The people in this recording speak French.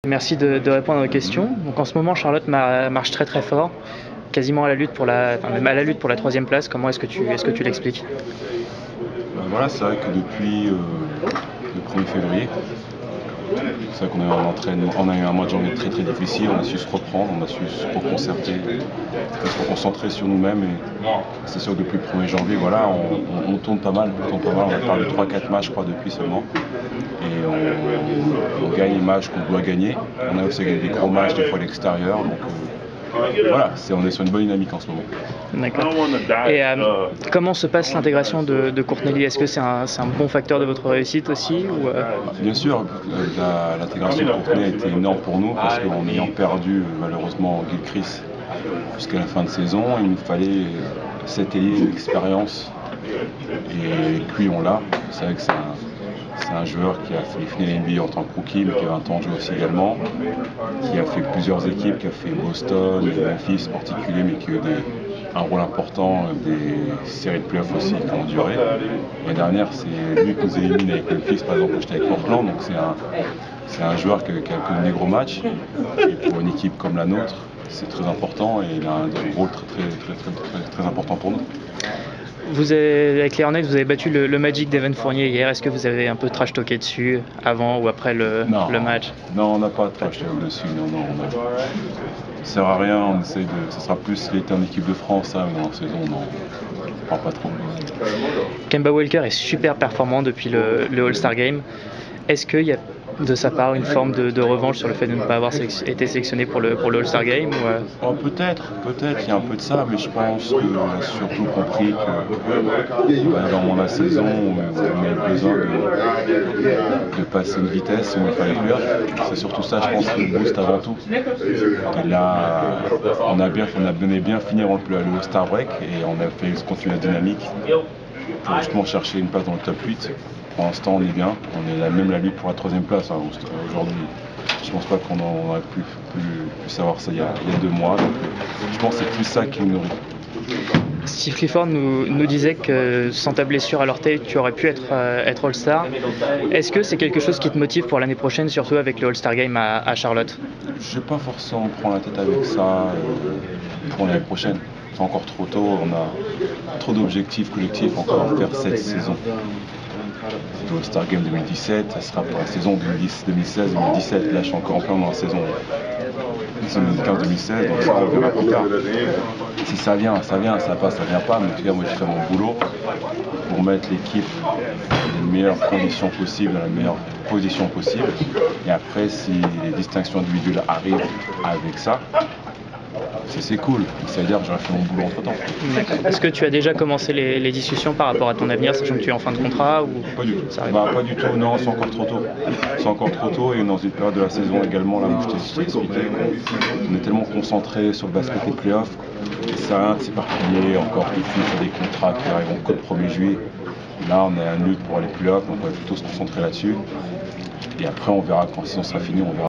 Merci de répondre aux questions. Donc en ce moment, Charlotte marche très très fort, quasiment à la lutte même à la lutte pour la troisième place. Comment est-ce que tu l'expliques? Voilà, c'est vrai que depuis le 1er février, c'est vrai qu'on a eu un entraînement, on a eu un mois de janvier très très difficile, on a su se reprendre, on a su se reconcerter, se reconcentrer sur nous-mêmes. Et c'est sûr que depuis le 1er janvier, voilà, on tourne pas mal, on a parlé de 3-4 matchs je crois depuis seulement. Et on gagne les matchs qu'on doit gagner. On a aussi gagné des gros matchs des fois à l'extérieur. Donc voilà, on est sur une bonne dynamique en ce moment. D'accord. Et comment se passe l'intégration de Courtney? Est-ce que c'est un bon facteur de votre réussite aussi ou Bien sûr, l'intégration de Courtney a été énorme pour nous parce qu'en ayant perdu malheureusement Gilchrist jusqu'à la fin de saison, il nous fallait cet ailier d'expérience. Et avec lui, on l'a. C'est vrai que c'est un joueur qui a fait finir l'NBA en tant que rookie, mais qui a 20 ans de jeu aussi également, qui a fait plusieurs équipes, qui a fait Boston, Memphis en particulier, mais qui a eu un rôle important, des séries de playoffs aussi qui ont duré. L'année dernière, c'est lui qui nous élimine avec Memphis, par exemple, quand j'étais avec Portland, donc c'est un joueur qui a connu des gros matchs, et pour une équipe comme la nôtre, c'est très important, et il a un rôle très important pour nous. Avec les Hornets, vous avez battu le Magic d'Evan Fournier hier. Est-ce que vous avez un peu trash-talké dessus avant ou après le match? Non, on n'a pas trash-talk dessus. Non. Ça sert à rien. On essaye ce sera plus s'il était en équipe de France, ça, mais en saison, non. On parle pas trop. Kemba Walker est super performant depuis le All-Star Game. Est-ce qu'il y a de sa part une forme de revanche sur le fait de ne pas avoir été sélectionné pour le All-Star Game Peut-être, il y a un peu de ça, mais je pense qu'il a surtout compris que dans la saison, on avait besoin de passer une vitesse où il fallait plus. C'est surtout ça, je pense, qui le booste avant tout. Et là, on a bien fini le All-Star Break et on a fait continuer la dynamique pour justement chercher une place dans le top 8. Pour l'instant, on est bien. On est même la lutte pour la troisième place aujourd'hui. Je pense pas qu'on aurait pu savoir ça il y a 2 mois. Donc, je pense que c'est plus ça qui nous nourrit. Steve Clifford nous disait que sans ta blessure à l'orteil, tu aurais pu être All-Star. Est-ce que c'est quelque chose qui te motive pour l'année prochaine, surtout avec le All-Star Game à Charlotte? Je ne vais pas forcément prendre la tête avec ça pour l'année prochaine. C'est encore trop tôt, on a trop d'objectifs collectifs encore à faire cette saison. Le All-Star Game 2017, ça sera pour la saison 2016-2017. Là, je suis encore en plein dans la saison 2015-2016, donc ça, on verra plus tard. Si ça vient, ça vient pas, mais en tout cas, moi, je fais mon boulot pour mettre l'équipe dans les meilleures conditions possibles, dans la meilleure position possible. Et après, si les distinctions individuelles arrivent avec ça, c'est cool. Ça veut dire que j'aurais fait mon boulot entre temps. Est-ce que tu as déjà commencé les discussions par rapport à ton avenir, sachant que tu es en fin de contrat ou... Pas du tout. Pas du tout, non, c'est encore trop tôt. C'est encore trop tôt et dans une période de la saison également, là où je t'ai expliqué, on est tellement concentré sur le basket et playoffs, et ça c'est particulier encore tout de suite sur des contrats qui arriveront que le 1er juillet. Là, on est à lutte pour les playoffs, donc on va plutôt se concentrer là-dessus. Et après, on verra quand la saison sera finie, on verra.